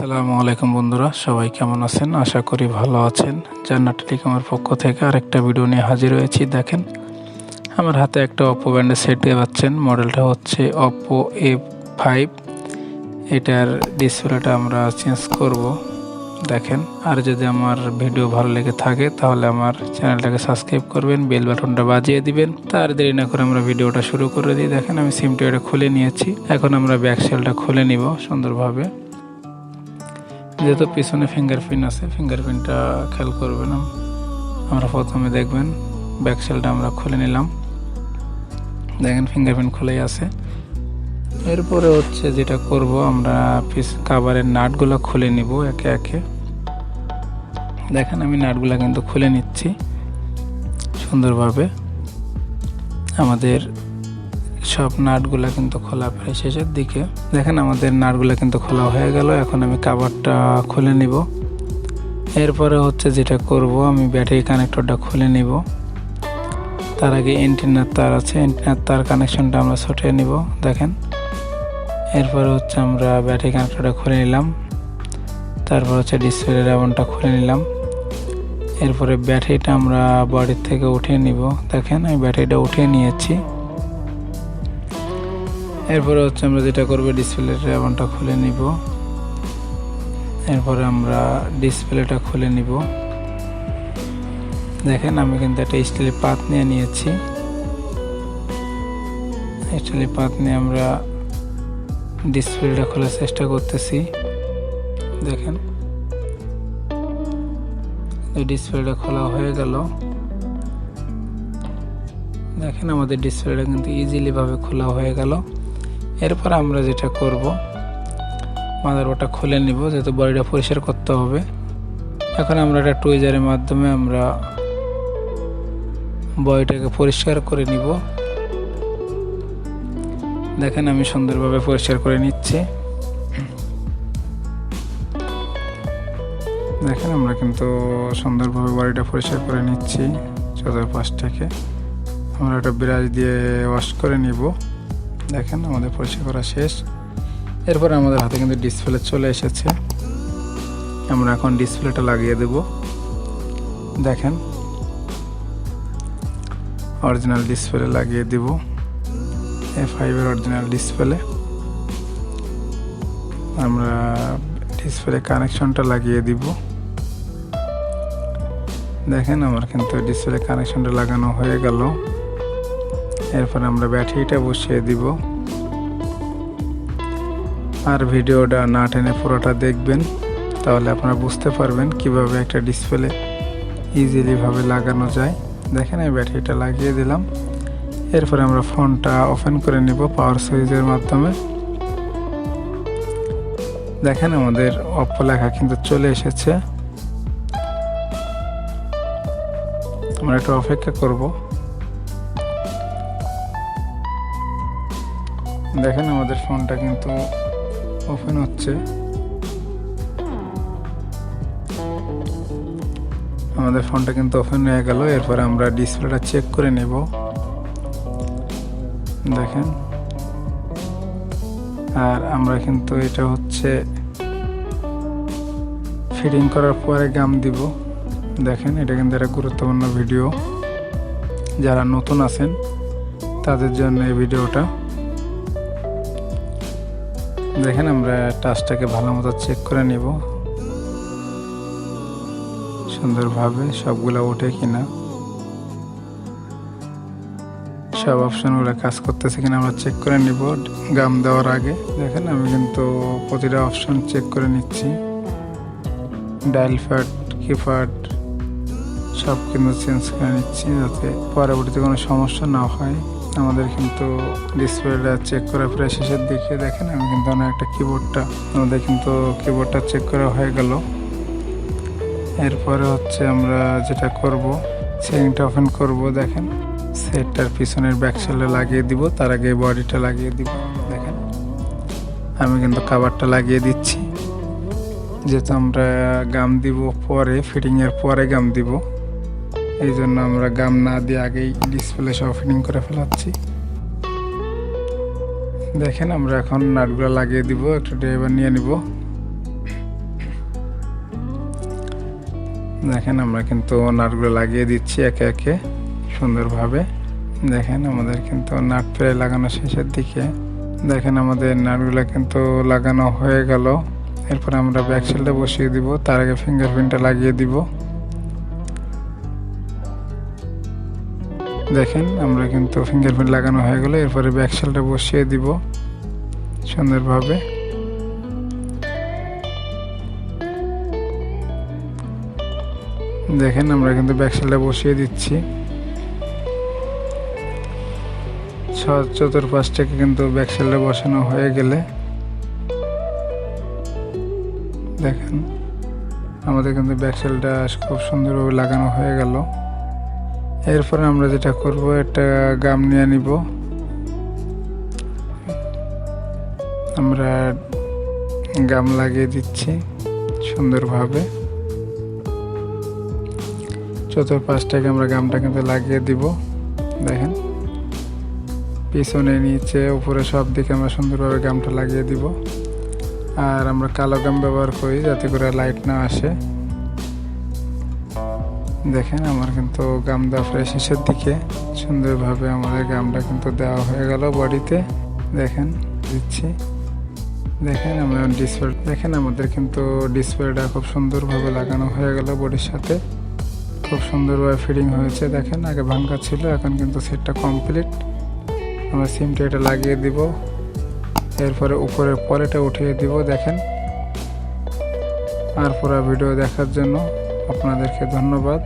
আসসালামু আলাইকুম বন্ধুরা, সবাই কেমন আছেন? আশা করি ভালো আছেন। জান্নাত টেলিকমের পক্ষ থেকে আরেকটা ভিডিও নিয়ে হাজির হয়েছি। দেখেন, আমার হাতে একটা অপ্পো ব্র্যান্ডের সেট পেয়ে পাচ্ছেন। মডেলটা হচ্ছে অপ্পো A5। এটার ডিসপ্লেটা আমরা চেঞ্জ করব। দেখেন, আর যদি আমার ভিডিও ভালো লেগে থাকে তাহলে আমার চ্যানেলটাকে সাবস্ক্রাইব করবেন, বেল বাটনটা বাজিয়ে দিবেন। তার দেরি না করে আমরা ভিডিওটা শুরু করে দিই। দেখেন, আমি সিমটা এটা খুলে নিয়েছি। এখন আমরা ব্যাক সেলটা খুলে নিব সুন্দরভাবে। যেহেতু পিছনে ফিঙ্গারপ্রিন্ট আছে, ফিঙ্গারপ্রিন্টটা খেয়াল করবেন। আমরা প্রথমে দেখবেন ব্যাক সেলটা আমরা খুলে নিলাম। দেখেন, ফিঙ্গারপ্রিন্ট খুলেই আছে। এরপরে হচ্ছে যেটা করব, আমরা কাভারের নাটগুলো খুলে নিব একে একে। দেখেন, আমি নাটগুলো কিন্তু খুলে নিচ্ছি সুন্দরভাবে। আমাদের সব নাটগুলা কিন্তু খোলা প্রায় শেষের দিকে। দেখেন, আমাদের নাটগুলা কিন্তু খোলা হয়ে গেল। এখন আমি কাভারটা খুলে নিব। এরপরে হচ্ছে যেটা করব, আমি ব্যাটারি কানেক্টরটা খুলে নিব। তার আগে এন্টিনার তার আছে, এন্টিনার তার কানেকশনটা আমরা ছটিয়ে নিব। দেখেন, এরপরে হচ্ছে আমরা ব্যাটারি কানেক্টরটা খুলে নিলাম। তারপর হচ্ছে ডিসপ্লে রাবনটা খুলে নিলাম। এরপরে ব্যাটারিটা আমরা বডির থেকে উঠিয়ে নিব। দেখেন, আমি ব্যাটারিটা উঠিয়ে নিয়েছি। এরপরে হচ্ছে আমরা যেটা করব, ডিসপ্লে রাবনটা খুলে নিব। এরপরে আমরা ডিসপ্লেটা খুলে নিব। দেখেন, আমি কিন্তু একটা স্টিলের পাত নিয়ে নিয়েছি। স্টিলের পাত নিয়ে আমরা ডিসপ্লেটা খোলার চেষ্টা করতেছি। দেখেন, ডিসপ্লেটা খোলা হয়ে গেল। দেখেন, আমাদের ডিসপ্লেটা কিন্তু ইজিলি ভাবে খোলা হয়ে গেল। এরপর আমরা যেটা করব, মাদারবোর্ডটা খুলে নিব, যেহেতু বডিটা পরিষ্কার করতে হবে। এখন আমরা একটা টুইজারের মাধ্যমে আমরা বডিটাকে পরিষ্কার করে নিব। দেখেন, আমি সুন্দরভাবে পরিষ্কার করে নিচ্ছি। দেখেন, আমরা কিন্তু সুন্দরভাবে বডিটা পরিষ্কার করে নিচ্ছি চতুর্পাশ থেকে। আমরা একটা ব্রাশ দিয়ে ওয়াশ করে নিব। দেখেন, আমাদের পরিষ্কার করা শেষ। এরপর আমাদের হাতে কিন্তু ডিসপ্লে চলে এসেছে। আমরা এখন ডিসপ্লেটা লাগিয়ে দেব। দেখেন, অরিজিনাল ডিসপ্লে লাগিয়ে দিব। A5 এর অরিজিনাল ডিসপ্লে। আমরা ডিসপ্লে কানেকশনটা লাগিয়ে দিব। দেখেন, আমার কিন্তু ডিসপ্লে কানেকশনটা লাগানো হয়ে গেল। এরপর আমরা ব্যাটারিটা বসিয়ে দিব। আর ভিডিওটা না টেনে পুরোটা দেখবেন, তাহলে আপনারা বুঝতে পারবেন কিভাবে একটা ডিসপ্লে ইজিলি ভাবে লাগানো যায়। দেখেন, এই ব্যাটারিটা লাগিয়ে দিলাম। এরপরে আমরা ফোনটা ওপেন করে নিব পাওয়ার সুইচের মাধ্যমে। দেখেন, আমাদের অপ্পো লেখা কিন্তু চলে এসেছে। আমরা একটু অপেক্ষা করব। দেখেন, আমাদের ফোনটা কিন্তু ওপেন হচ্ছে। আমাদের ফোনটা কিন্তু ওপেন হয়ে গেল। এরপর আমরা ডিসপ্লেটা চেক করে নেব। দেখেন, আর আমরা কিন্তু এটা হচ্ছে ফিটিং করার পরে গাম দিব। দেখেন, এটা কিন্তু একটা গুরুত্বপূর্ণ ভিডিও। যারা নতুন আছেন তাদের জন্য এই ভিডিওটা। দেখেন, আমরা টাচটাকে ভালো মতো চেক করে নিব সুন্দরভাবে, সবগুলো ওঠে কিনা, সব অপশনগুলো কাজ করতেছে কিনা আমরা চেক করে নিব গাম দেওয়ার আগে। দেখেন, আমি কিন্তু প্রতিটা অপশন চেক করে নিচ্ছি। ডায়াল প্যাড, কিপ্যাড সব কিন্তু চেঞ্জ করে নিচ্ছি, যাতে পরবর্তীতে কোনো সমস্যা না হয়। আমাদের কিন্তু ডিসপ্লেটা চেক করা প্রায় শেষের দিকে। দেখেন, আমি কিন্তু একটা আমাদের কিন্তু কিবোর্ডটা চেক করা হয়ে গেল। এরপরে হচ্ছে আমরা যেটা করব, সেটিংটা ওপেন করব। দেখেন, সেটটার পিছনের ব্যাক সেলটা লাগিয়ে দিব, তার আগে বডিটা লাগিয়ে দিব। দেখেন, আমি কিন্তু কাভারটা লাগিয়ে দিচ্ছি, যেহেতু আমরা গাম দিব পরে, ফিটিংয়ের পরে গাম দিব। এই জন্য আমরা গাম না দিয়ে আগেই ডিসপ্লে সহ ফিটিং করে ফেলাচ্ছি। দেখেন, আমরা এখন নাটগুলো লাগিয়ে দিব। একটা ড্রাইভার নিয়ে নিব। দেখেন আমরা কিন্তু নাটগুলো লাগিয়ে দিচ্ছি একে একে সুন্দরভাবে। দেখেন আমাদের কিন্তু নাট প্রায় লাগানো শেষের দিকে। দেখেন আমাদের নাটগুলো কিন্তু লাগানো হয়ে গেল। এরপর আমরা ব্যাক সেলটা বসিয়ে দিব, তার আগে ফিঙ্গারপ্রিন্টটা লাগিয়ে দিব। দেখেন আমরা কিন্তু ফিঙ্গারপ্রিন্ট লাগানো হয়ে গেল। এরপরে ব্যাক সেলটা বসিয়ে দিব সুন্দরভাবে। দেখেন আমরা কিন্তু ব্যাক সেলটা বসিয়ে দিচ্ছি। চতুর্পাশ থেকে কিন্তু ব্যাক সেলটা বসানো হয়ে গেলে দেখেন আমাদের কিন্তু ব্যাক সেলটা খুব সুন্দরভাবে লাগানো হয়ে গেল। এরপরে আমরা যেটা করব, একটা গাম নিয়ে নিব। আমরা গাম লাগিয়ে দিচ্ছি সুন্দরভাবে। চতুর্পাশটাকে আমরা গামটা কিন্তু লাগিয়ে দিব। দেখেন পিছনে নিচে উপরে সব দিকে আমরা সুন্দরভাবে গামটা লাগিয়ে দিব। আর আমরা কালো গাম ব্যবহার করি যাতে করে লাইট না আসে। দেখেন আমার কিন্তু গাম দেওয়া প্রায় শেষের দিকে। সুন্দরভাবে আমাদের গামটা কিন্তু দেওয়া হয়ে গেল বডিতে। দেখেন দিচ্ছি। দেখেন আমরা ডিসপ্লে, দেখেন আমাদের কিন্তু ডিসপ্লেটা খুব সুন্দরভাবে লাগানো হয়ে গেল বডির সাথে। খুব সুন্দরভাবে ফিটিং হয়েছে। দেখেন আগে ভাঙা ছিল, এখন কিন্তু সেটটা কমপ্লিট। আমরা সিমটা এটা লাগিয়ে দিব। এরপরে উপরের পলেটা উঠিয়ে দিব। দেখেন আর পুরো ভিডিও দেখার জন্য আপনাদেরকে ধন্যবাদ।